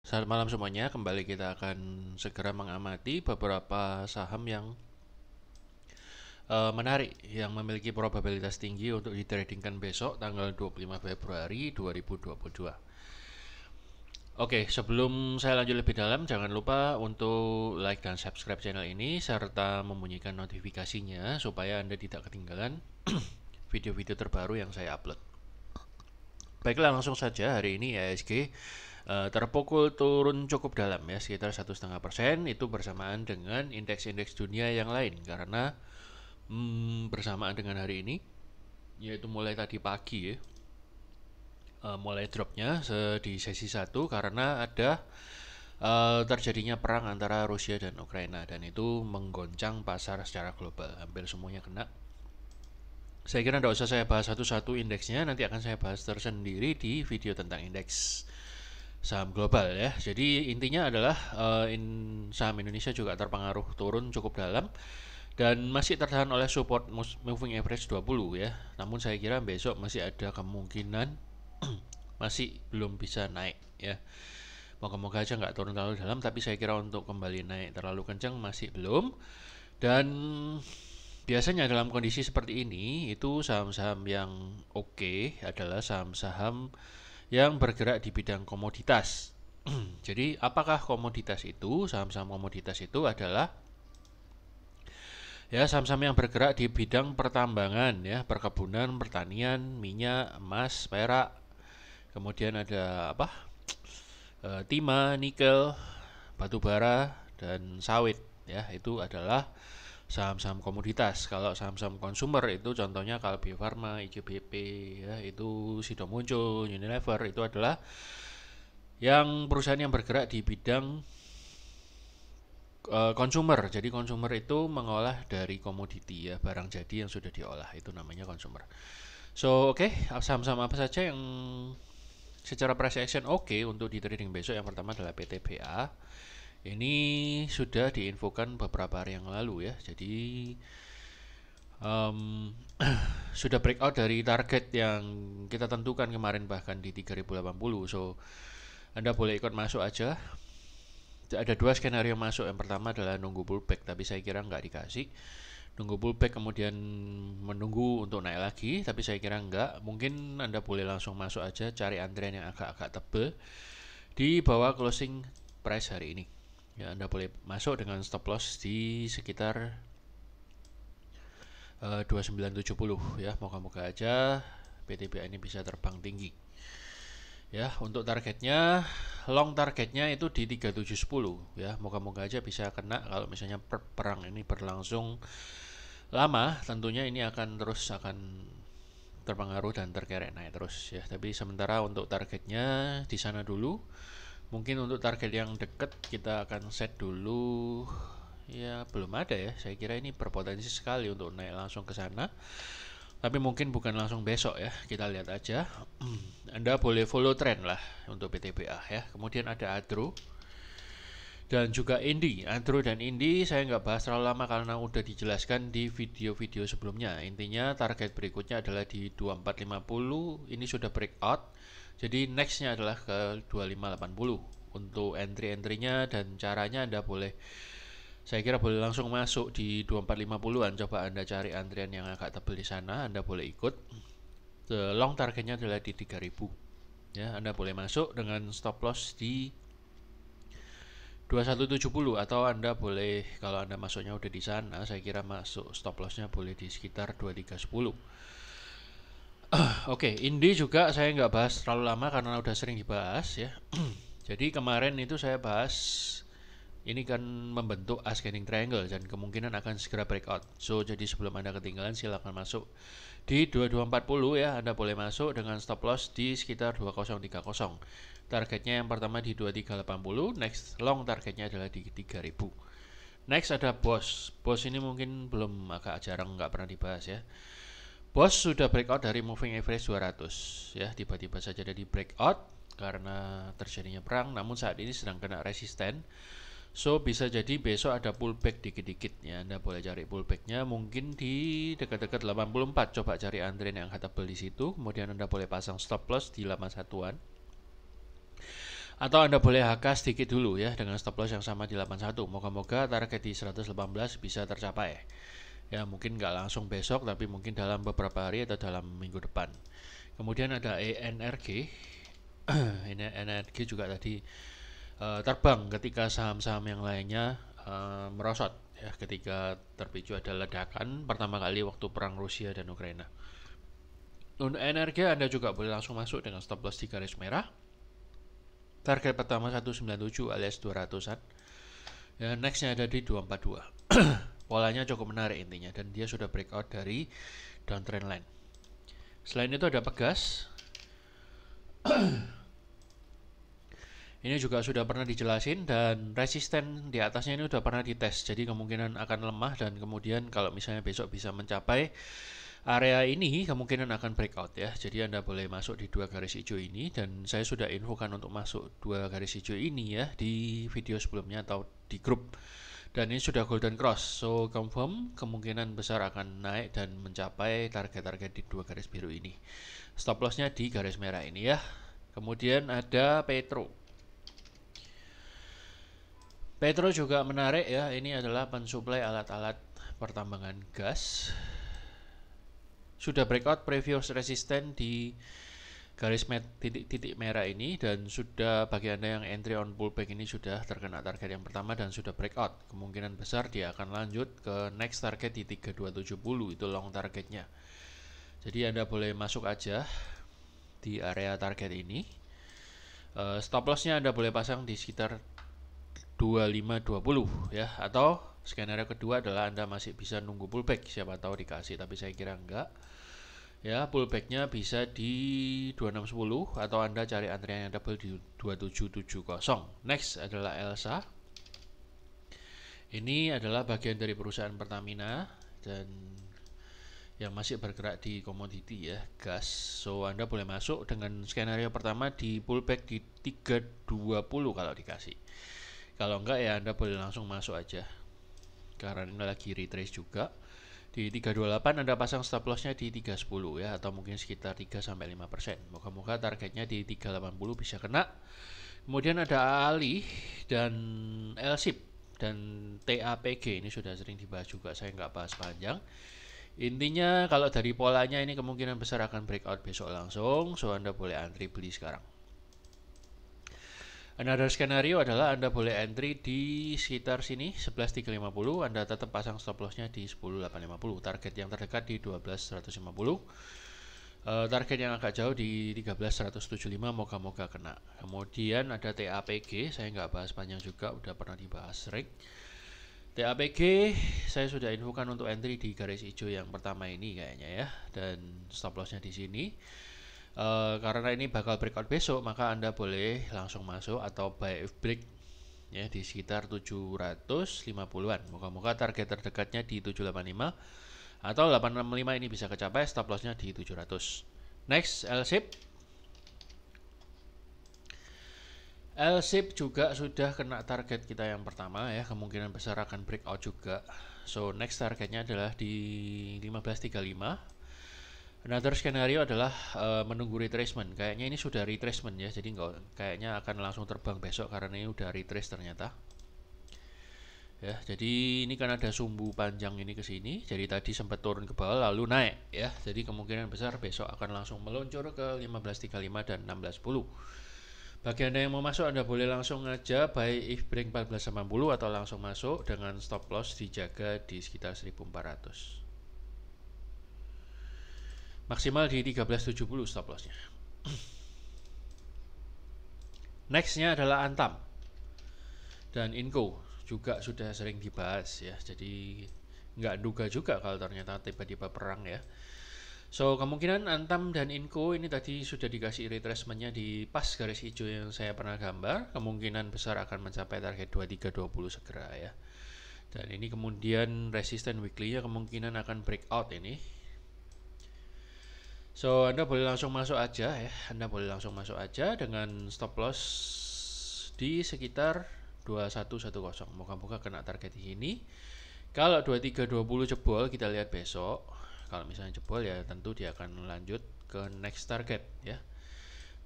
Selamat malam semuanya, kembali kita akan segera mengamati beberapa saham yang menarik yang memiliki probabilitas tinggi untuk ditradingkan besok tanggal 25 Februari 2022. Oke, sebelum saya lanjut lebih dalam, jangan lupa untuk like dan subscribe channel ini serta membunyikan notifikasinya supaya Anda tidak ketinggalan video-video terbaru yang saya upload. Baiklah, langsung saja hari ini IHSG terpukul turun cukup dalam ya, sekitar 1,5%. Itu bersamaan dengan indeks-indeks dunia yang lain karena bersamaan dengan hari ini, yaitu mulai tadi pagi ya, mulai dropnya di sesi 1 karena ada terjadinya perang antara Rusia dan Ukraina, dan itu menggoncang pasar secara global, hampir semuanya kena. Saya kira tidak usah saya bahas satu-satu indeksnya, nanti akan saya bahas tersendiri di video tentang indeks saham global ya. Jadi intinya adalah saham Indonesia juga terpengaruh turun cukup dalam dan masih tertahan oleh support moving average 20 ya. Namun saya kira besok masih ada kemungkinan masih belum bisa naik ya. Moga-moga aja nggak turun terlalu dalam, tapi saya kira untuk kembali naik terlalu kencang masih belum. Dan biasanya dalam kondisi seperti ini itu saham-saham yang oke adalah saham-saham yang bergerak di bidang komoditas. Jadi apakah komoditas itu? Saham-saham komoditas itu adalah ya saham-saham yang bergerak di bidang pertambangan ya, perkebunan, pertanian, minyak, emas, perak. Kemudian ada apa? Timah, nikel, batu bara, dan sawit ya. Itu adalah saham-saham komoditas. Kalau saham-saham konsumer itu contohnya Kalbe Farma, IJBP ya, itu Sido Muncul, Unilever, itu adalah yang perusahaan yang bergerak di bidang konsumer. Jadi konsumer itu mengolah dari komoditi ya, barang jadi yang sudah diolah, itu namanya konsumer. So oke, saham-saham apa saja yang secara price action oke untuk di trading besok? Yang pertama adalah PTBA. Ini sudah diinfokan beberapa hari yang lalu ya. Jadi sudah breakout dari target yang kita tentukan kemarin bahkan di 3080. So Anda boleh ikut masuk aja. Ada dua skenario masuk. Yang pertama adalah nunggu pullback, tapi saya kira nggak dikasih. Nunggu pullback kemudian menunggu untuk naik lagi, tapi saya kira nggak. Mungkin Anda boleh langsung masuk aja, cari antrian yang agak-agak tebel di bawah closing price hari ini ya. Anda boleh masuk dengan stop loss di sekitar 2970 ya. Moga-moga aja PTBA ini bisa terbang tinggi ya. Untuk targetnya, long targetnya itu di 3710 ya. Moga-moga aja bisa kena. Kalau misalnya perang ini berlangsung lama, tentunya ini akan terpengaruh dan terkerek naik terus ya. Tapi sementara untuk targetnya di sana dulu. Mungkin untuk target yang dekat kita akan set dulu ya, belum ada ya. Saya kira ini berpotensi sekali untuk naik langsung ke sana. Tapi mungkin bukan langsung besok ya. Kita lihat aja. Anda boleh follow trend lah untuk PTBA ya. Kemudian ada Adro dan juga Indi. Andro dan Indi saya nggak bahas terlalu lama karena udah dijelaskan di video-video sebelumnya. Intinya target berikutnya adalah di 2450. Ini sudah breakout. Jadi nextnya adalah ke 2580. Untuk entry-entrynya dan caranya Anda boleh, saya kira boleh langsung masuk di 2450-an. Coba Anda cari antrian yang agak tebal di sana, Anda boleh ikut. The long targetnya adalah di 3000. Ya, Anda boleh masuk dengan stop loss di 2170, atau Anda boleh, kalau Anda masuknya udah di sana, saya kira masuk stop lossnya boleh di sekitar 2310. Oke, Indi juga saya nggak bahas terlalu lama karena udah sering dibahas ya. Jadi kemarin itu saya bahas ini kan membentuk ascending triangle dan kemungkinan akan segera breakout. So jadi sebelum Anda ketinggalan, silakan masuk di 2240 ya. Anda boleh masuk dengan stop loss di sekitar 2030. Targetnya yang pertama di 2380, next long targetnya adalah di 3000. Next ada BOS. BOS ini mungkin belum, agak jarang, nggak pernah dibahas ya. BOS sudah breakout dari moving average 200 ya. Tiba-tiba saja ada di breakout karena terjadinya perang, namun saat ini sedang kena resisten. So bisa jadi besok ada pullback dikit-dikit ya. Anda boleh cari pullbacknya mungkin di dekat-dekat 84. Coba cari antrian yang tebal di situ. Kemudian Anda boleh pasang stop loss di 81-an. Atau Anda boleh HK sedikit dulu ya dengan stop loss yang sama di 81. Moga-moga target di 118 bisa tercapai. Ya mungkin nggak langsung besok, tapi mungkin dalam beberapa hari atau dalam minggu depan. Kemudian ada ENRG. Ini ENRG juga tadi terbang ketika saham-saham yang lainnya merosot ya, ketika terpicu ada ledakan pertama kali waktu perang Rusia dan Ukraina. Untuk energi Anda juga boleh langsung masuk dengan stop loss di garis merah. Target pertama 197 alias 200-an. Ya, nextnya ada di 242. Polanya cukup menarik intinya, dan dia sudah breakout dari downtrend line. Selain itu ada Pegas. Ini juga sudah pernah dijelasin, dan resisten di atasnya ini sudah pernah dites. Jadi kemungkinan akan lemah, dan kemudian kalau misalnya besok bisa mencapai area ini, kemungkinan akan breakout ya. Jadi Anda boleh masuk di dua garis hijau ini, dan saya sudah infokan untuk masuk dua garis hijau ini ya di video sebelumnya atau di grup. Dan ini sudah golden cross, so confirm kemungkinan besar akan naik dan mencapai target-target di dua garis biru ini. Stop lossnya di garis merah ini ya. Kemudian ada Petro. Petro juga menarik ya. Ini adalah pensuplai alat-alat pertambangan gas. Sudah breakout previous resisten di garis titik merah ini, dan sudah bagi Anda yang entry on pullback ini sudah terkena target yang pertama dan sudah breakout. Kemungkinan besar dia akan lanjut ke next target di 3270, itu long targetnya. Jadi Anda boleh masuk aja di area target ini. Stop lossnya Anda boleh pasang di sekitar 2520 ya, atau skenario kedua adalah Anda masih bisa nunggu pullback, siapa tahu dikasih, tapi saya kira enggak. Ya, pullbacknya bisa di 2610 atau Anda cari antrian yang double di 2770. Next adalah Elsa. Ini adalah bagian dari perusahaan Pertamina dan yang masih bergerak di komoditi ya, gas. So Anda boleh masuk dengan skenario pertama di pullback di 320 kalau dikasih. Kalau enggak ya Anda boleh langsung masuk aja, karena ini lagi retrace juga. Di 328 Anda pasang stop lossnya di 310 ya, atau mungkin sekitar 3-5%. Moga-moga targetnya di 380 bisa kena. Kemudian ada Ali dan LSIP dan TAPG, ini sudah sering dibahas juga, saya nggak bahas panjang. Intinya kalau dari polanya ini kemungkinan besar akan breakout besok langsung, so Anda boleh antri beli sekarang. Another skenario adalah Anda boleh entry di sekitar sini 11.350, Anda tetap pasang stop lossnya di 10.850, target yang terdekat di 12.150, target yang agak jauh di 13.175, moga-moga kena. Kemudian ada TAPG, saya nggak bahas panjang juga, udah pernah dibahas sering. TAPG saya sudah infokan untuk entry di garis hijau yang pertama ini kayaknya ya, dan stop lossnya di sini. Karena ini bakal breakout besok, maka Anda boleh langsung masuk atau buy if break ya di sekitar 750-an. Moga-moga target terdekatnya di 785 atau 865 ini bisa kecapai, stop lossnya di 700. Next, LSIP. LSIP juga sudah kena target kita yang pertama ya, kemungkinan besar akan breakout juga. So next targetnya adalah di 1535. Another skenario adalah menunggu retracement. Kayaknya ini sudah retracement ya, jadi nggak, kayaknya akan langsung terbang besok karena ini udah retrace ternyata. Ya, jadi ini kan ada sumbu panjang ini ke sini. Jadi tadi sempat turun ke bawah lalu naik ya. Jadi kemungkinan besar besok akan langsung meluncur ke 1535 dan 1610. Bagi Anda yang mau masuk, Anda boleh langsung aja buy if break 1480 atau langsung masuk dengan stop loss dijaga di sekitar 1400. Maksimal di 1370 stop lossnya. Nextnya adalah Antam dan Inco, juga sudah sering dibahas ya, jadi nggak duga juga kalau ternyata tiba-tiba perang ya. So kemungkinan Antam dan Inco ini tadi sudah dikasih retracementnya di pas garis hijau yang saya pernah gambar, kemungkinan besar akan mencapai target 2320 segera ya. Dan ini kemudian resisten weekly-nya kemungkinan akan breakout ini. So Anda boleh langsung masuk aja ya, Anda boleh langsung masuk aja dengan stop loss di sekitar 2110. Moga-moga kena target di sini. Kalau 2320 jebol, kita lihat besok. Kalau misalnya jebol ya tentu dia akan lanjut ke next target ya.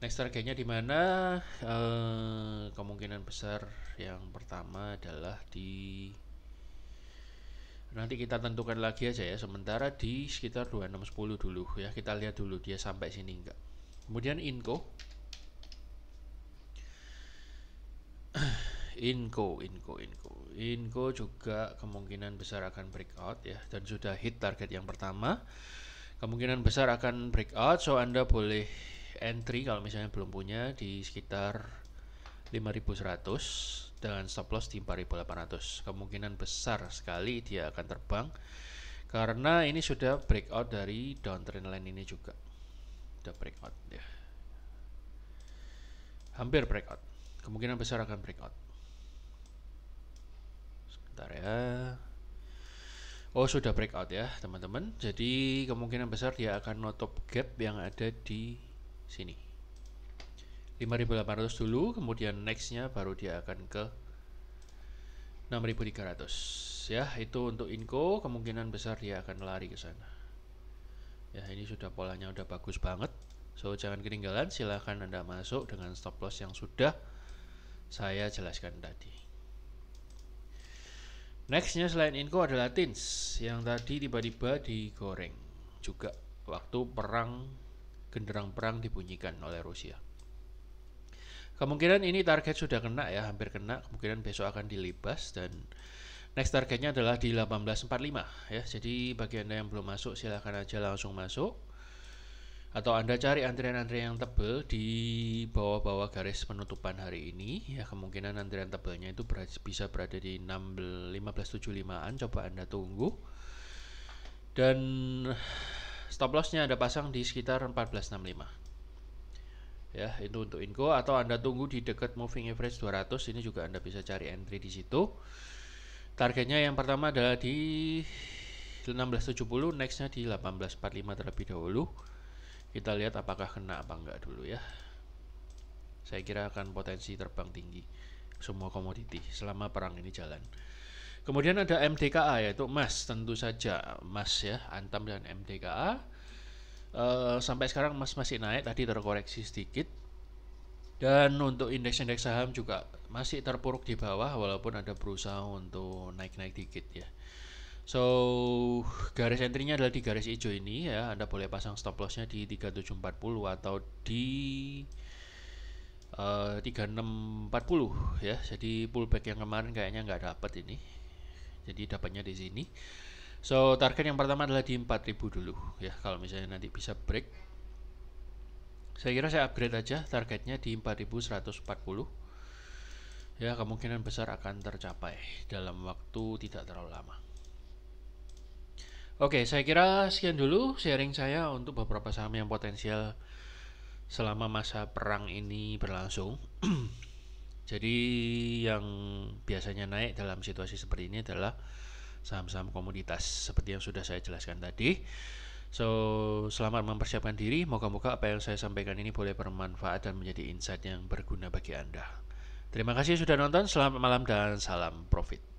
Next targetnya di mana? Kemungkinan besar yang pertama adalah di, nanti kita tentukan lagi aja ya, sementara di sekitar 2610 dulu ya. Kita lihat dulu dia sampai sini enggak. Kemudian Inco juga kemungkinan besar akan breakout ya, dan sudah hit target yang pertama. Kemungkinan besar akan breakout, so Anda boleh entry kalau misalnya belum punya di sekitar 5100 dengan stop loss di 4800. Kemungkinan besar sekali dia akan terbang karena ini sudah breakout dari downtrend line ini juga. Sudah breakout ya. Hampir breakout. Kemungkinan besar akan breakout. Sebentar ya. Oh, sudah breakout ya teman-teman. Jadi kemungkinan besar dia akan nutup gap yang ada di sini 5800 dulu, kemudian nextnya baru dia akan ke 6300 ya. Itu untuk Inco, kemungkinan besar dia akan lari ke sana ya. Ini sudah polanya udah bagus banget, so jangan ketinggalan. Silahkan Anda masuk dengan stop loss yang sudah saya jelaskan tadi. Nextnya selain Inco adalah Tins yang tadi tiba-tiba digoreng juga waktu genderang perang dibunyikan oleh Rusia. Kemungkinan ini target sudah kena ya, hampir kena. Kemungkinan besok akan dilibas dan next targetnya adalah di 1845 ya. Jadi bagi Anda yang belum masuk silahkan aja langsung masuk, atau Anda cari antrian-antrian yang tebel di bawah-bawah garis penutupan hari ini ya. Kemungkinan antrian tebelnya itu bisa berada di 1575an. Coba Anda tunggu, dan stop lossnya Anda pasang di sekitar 1465 ya. Itu untuk Inco, atau Anda tunggu di dekat moving average 200. Ini juga Anda bisa cari entry di situ. Targetnya yang pertama adalah di 1670, nextnya di 1845 terlebih dahulu. Kita lihat apakah kena apa enggak dulu ya. Saya kira akan potensi terbang tinggi semua komoditi selama perang ini jalan. Kemudian ada MDKA, yaitu emas. Tentu saja emas ya, Antam dan MDKA. Sampai sekarang emas masih naik, tadi terkoreksi sedikit. Dan untuk indeks-indeks saham juga masih terpuruk di bawah, walaupun ada berusaha untuk naik-naik dikit ya. So garis entry-nya adalah di garis hijau ini ya. Anda boleh pasang stop loss-nya di 3740 atau di 3640 ya. Jadi pullback yang kemarin kayaknya nggak dapat ini, jadi dapatnya di sini. So target yang pertama adalah di 4000 dulu ya. Kalau misalnya nanti bisa break, saya kira saya upgrade aja targetnya di 4140 ya. Kemungkinan besar akan tercapai dalam waktu tidak terlalu lama. Oke, saya kira sekian dulu sharing saya untuk beberapa saham yang potensial selama masa perang ini berlangsung. Jadi yang biasanya naik dalam situasi seperti ini adalah saham-saham komoditas seperti yang sudah saya jelaskan tadi. So, selamat mempersiapkan diri. Moga-moga apa yang saya sampaikan ini boleh bermanfaat dan menjadi insight yang berguna bagi Anda. Terima kasih sudah nonton. Selamat malam dan salam profit.